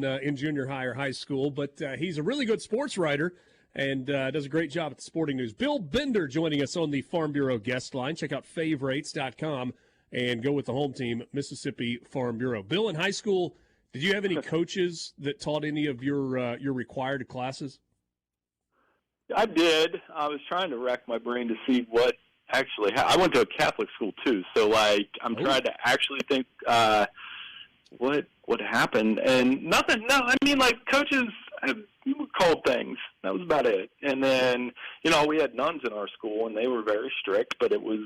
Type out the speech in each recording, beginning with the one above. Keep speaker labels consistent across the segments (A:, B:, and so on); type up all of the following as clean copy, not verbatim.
A: in junior high or high school, but he's a really good sports writer and does a great job at the Sporting News. Bill Bender joining us on the Farm Bureau guest line. Check out favorites.com and go with the home team, Mississippi Farm Bureau. Bill, in high school, did you have any coaches that taught any of your required classes?
B: I did. I was trying to rack my brain to see what actually I went to a Catholic school too, so I'm trying to actually think what happened, and nothing. No, I mean, coaches called things. That was about it. And then we had nuns in our school, and they were very strict, but it was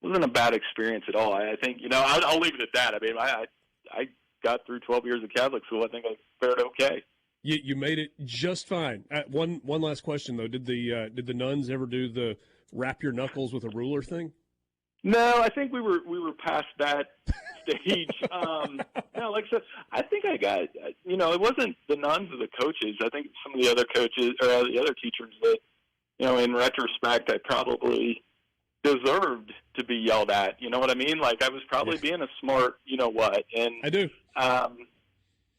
B: wasn't a bad experience at all. I think I'll leave it at that. I mean, I got through 12 years of Catholic school. I think I fared okay.
A: You made it just fine. One last question though: Did the nuns ever do the wrap your knuckles with a ruler thing?
B: No, I think we were past that stage. No, like I said, I think I got it wasn't the nuns or the coaches. I think some of the other coaches or the other teachers that in retrospect I probably deserved to be yelled at. You know what I mean? Like I was probably being a smart and
A: I do.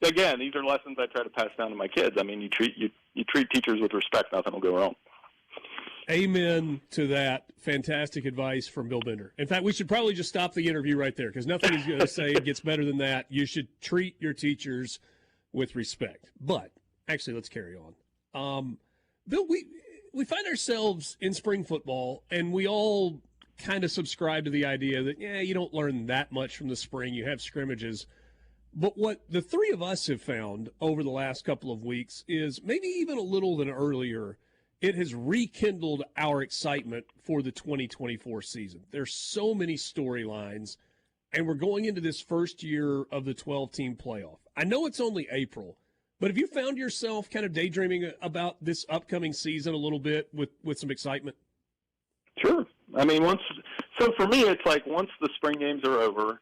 B: Again, these are lessons I try to pass down to my kids. I mean, you treat teachers with respect, nothing will go wrong.
A: Amen to that. Fantastic advice from Bill Bender. In fact, we should probably just stop the interview right there because nothing he's going to say gets better than that. You should treat your teachers with respect. But actually, let's carry on. Bill, we find ourselves in spring football, and we all kind of subscribe to the idea that, you don't learn that much from the spring. You have scrimmages. But what the three of us have found over the last couple of weeks is maybe even a little than earlier, it has rekindled our excitement for the 2024 season. There's so many storylines, and we're going into this first year of the 12-team playoff. I know it's only April, but have you found yourself kind of daydreaming about this upcoming season a little bit with some excitement?
B: Sure. I mean, so for me, it's like once the spring games are over,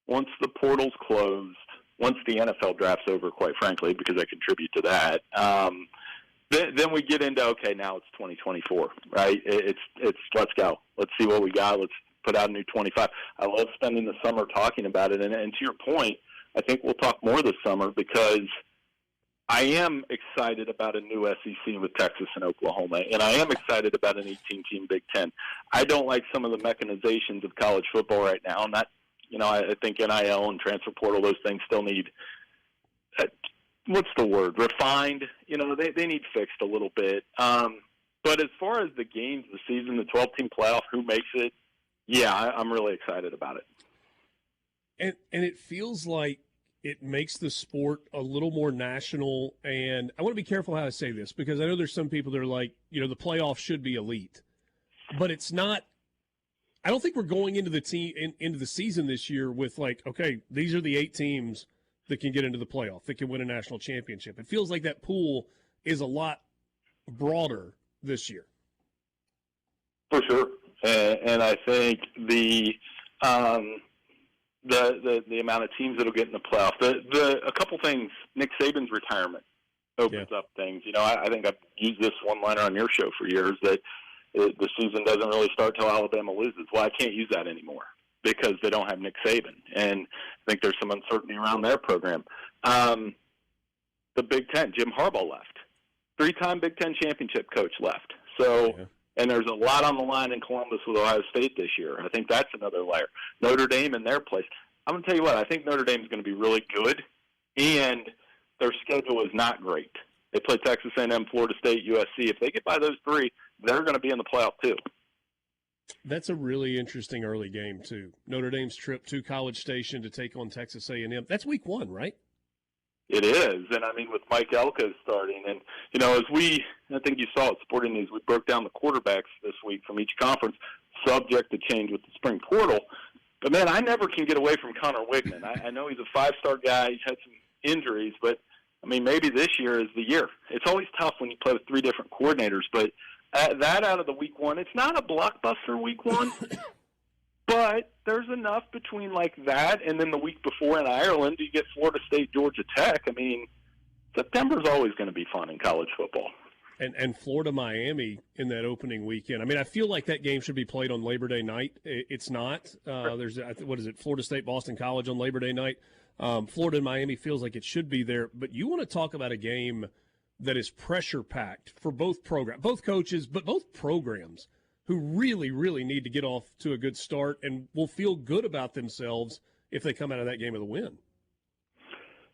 B: once the portal's closed, once the NFL draft's over, quite frankly, because I contribute to that, then we get into, okay, now it's 2024, right? It's let's go. Let's see what we got. Let's put out a new 25. I love spending the summer talking about it. And to your point, I think we'll talk more this summer because I am excited about a new SEC with Texas and Oklahoma, and I am excited about an 18-team Big Ten. I don't like some of the mechanizations of college football right now, and that, I think NIL and transfer portal, those things still need what's the word? Refined. They need fixed a little bit. But as far as the games, the season, the 12-team playoff, who makes it, I'm really excited about
A: it. And it feels like it makes the sport a little more national. And I want to be careful how I say this because I know there's some people that are like, the playoff should be elite. But it's not. I don't think we're going into the season this year with like, okay, these are the 8 teams that can get into the playoff, that can win a national championship. It feels like that pool is a lot broader this year.
B: For sure. And I think the amount of teams that will get in the playoff, a couple things, Nick Saban's retirement opens up things. I think I've used this one-liner on your show for years that the season doesn't really start till Alabama loses. Well, I can't use that anymore because they don't have Nick Saban, and I think there's some uncertainty around their program. The Big Ten, Jim Harbaugh left. 3-time Big Ten championship coach left. So, and there's a lot on the line in Columbus with Ohio State this year. I think that's another layer. Notre Dame in their place. I'm going to tell you what, I think Notre Dame is going to be really good, and their schedule is not great. They play Texas A&M, Florida State, USC. If they get by those 3, they're going to be in the playoff too.
A: That's a really interesting early game, too. Notre Dame's trip to College Station to take on Texas A&M. That's week 1, right?
B: It is. And, I mean, with Mike Elko starting. And, as I think you saw at Sporting News, we broke down the quarterbacks this week from each conference, subject to change with the spring portal. But, man, I never can get away from Connor Wigman. I know he's a 5-star guy. He's had some injuries. But, I mean, maybe this year is the year. It's always tough when you play with 3 different coordinators. But that out of the week 1, it's not a blockbuster week 1, but there's enough between like that and then the week before in Ireland, you get Florida State, Georgia Tech. I mean, September's always going to be fun in college football.
A: And Florida-Miami in that opening weekend. I mean, I feel like that game should be played on Labor Day night. It's not. There's, what is it, Florida State, Boston College on Labor Day night. Florida and Miami feels like it should be there. But you want to talk about a game that is pressure-packed for both coaches, but both programs who really, really need to get off to a good start and will feel good about themselves if they come out of that game with a win.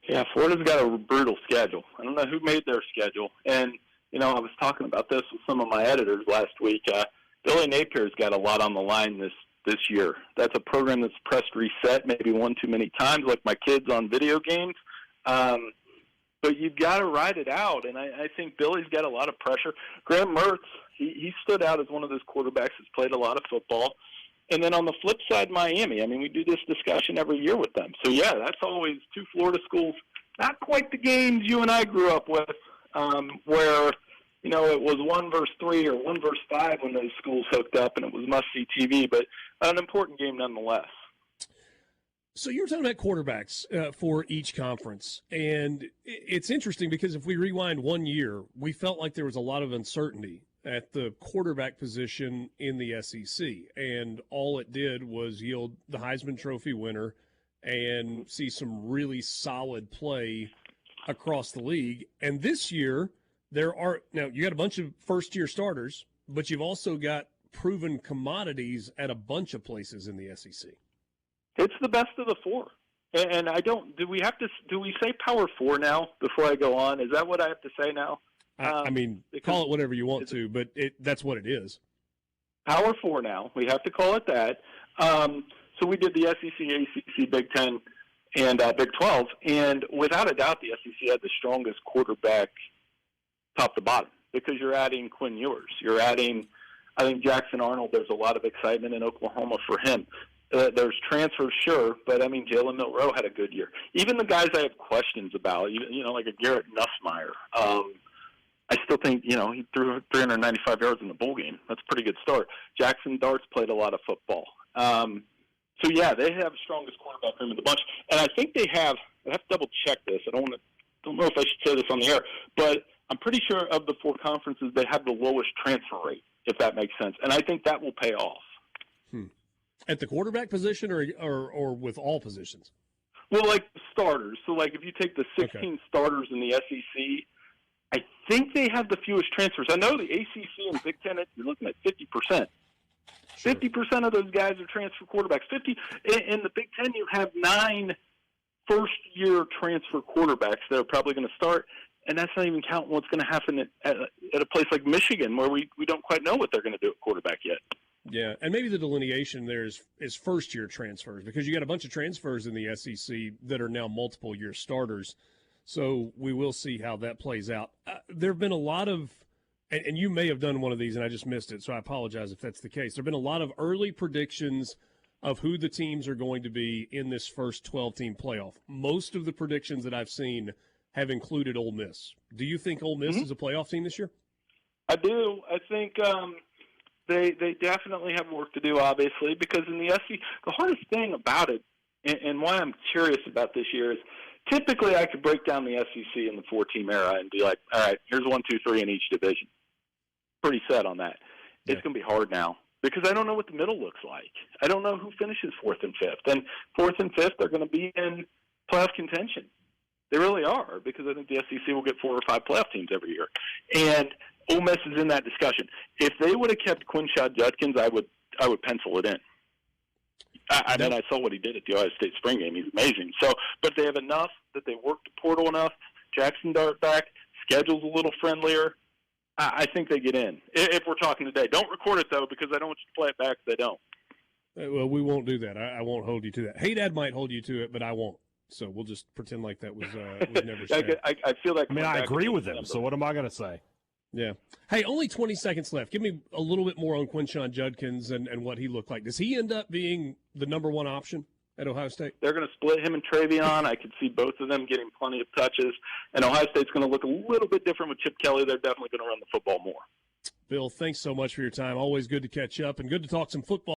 B: Yeah, Florida's got a brutal schedule. I don't know who made their schedule. And, I was talking about this with some of my editors last week. Billy Napier's got a lot on the line this year. That's a program that's pressed reset maybe one too many times, like my kids on video games. But you've got to ride it out, and I think Billy's got a lot of pressure. Graham Mertz, he stood out as one of those quarterbacks that's played a lot of football. And then on the flip side, Miami. We do this discussion every year with them. So, yeah, that's always two Florida schools, not quite the games you and I grew up with, where, it was 1 versus 3 or 1 versus 5 when those schools hooked up, and it was must-see TV, but an important game nonetheless.
A: So you're talking about quarterbacks for each conference, and it's interesting because if we rewind 1 year, we felt like there was a lot of uncertainty at the quarterback position in the SEC, and all it did was yield the Heisman Trophy winner and see some really solid play across the league. And this year, now you got a bunch of first-year starters, but you've also got proven commodities at a bunch of places in the SEC.
B: It's the best of the four. And do we say Power 4 now before I go on? Is that what I have to say now?
A: Call it whatever you want to, but that's what it is.
B: Power 4 now. We have to call it that. So we did the SEC, ACC, Big Ten, and Big 12. And without a doubt, the SEC had the strongest quarterback top to bottom because you're adding Quinn Ewers. You're adding, I think, Jackson Arnold. There's a lot of excitement in Oklahoma for him. There's transfers, sure, but, Jalen Milroe had a good year. Even the guys I have questions about, like a Garrett Nussmeier, I still think, he threw 395 yards in the bowl game. That's a pretty good start. Jackson Darts played a lot of football. So, yeah, they have the strongest quarterback room in the bunch. And I think I have to double-check this. I don't know if I should say this on the air, but I'm pretty sure of the four conferences, they have the lowest transfer rate, if that makes sense. And I think that will pay off.
A: At the quarterback position or with all positions?
B: Well, like starters. So, like, if you take the 16 starters in the SEC, I think they have the fewest transfers. I know the ACC and Big Ten, you're looking at 50%. Sure. 50% of those guys are transfer quarterbacks. In the Big Ten, you have 9 first-year transfer quarterbacks that are probably going to start, and that's not even counting what's going to happen at a place like Michigan where we don't quite know what they're going to do at quarterback yet.
A: Yeah, and maybe the delineation there is first-year transfers because you got a bunch of transfers in the SEC that are now multiple-year starters. So we will see how that plays out. There have been a lot of – and you may have done one of these and I just missed it, so I apologize if that's the case. There have been a lot of early predictions of who the teams are going to be in this first 12-team playoff. Most of the predictions that I've seen have included Ole Miss. Do you think Ole Miss is a playoff team this year?
B: I do. I think they definitely have work to do, obviously, because in the SEC, the hardest thing about it and why I'm curious about this year is typically I could break down the SEC in the 4-team era and be like, all right, here's 1, 2, 3 in each division. Pretty set on that. Yeah. It's going to be hard now because I don't know what the middle looks like. I don't know who finishes 4th and 5th. And 4th and 5th are going to be in playoff contention. They really are because I think the SEC will get 4 or 5 playoff teams every year. And Ole Miss is in that discussion. If they would have kept Quinshad Judkins, I would pencil it in. I saw what he did at the Ohio State spring game. He's amazing. So, but they have enough that they work the portal enough. Jackson Dart back, schedule's a little friendlier. I think they get in. If we're talking today, don't record it though because I don't want you to play it back if they don't.
A: Well, we won't do that. I won't hold you to that. Hey, Dad might hold you to it, but I won't. So we'll just pretend like that was never said.
B: I feel like
C: I agree with him. So what am I going to say?
A: Yeah. Hey, only 20 seconds left. Give me a little bit more on Quinshon Judkins and what he looked like. Does he end up being the number one option at Ohio State?
B: They're going to split him and Travion. I could see both of them getting plenty of touches. And Ohio State's going to look a little bit different with Chip Kelly. They're definitely going to run the football more.
A: Bill, thanks so much for your time. Always good to catch up and good to talk some football.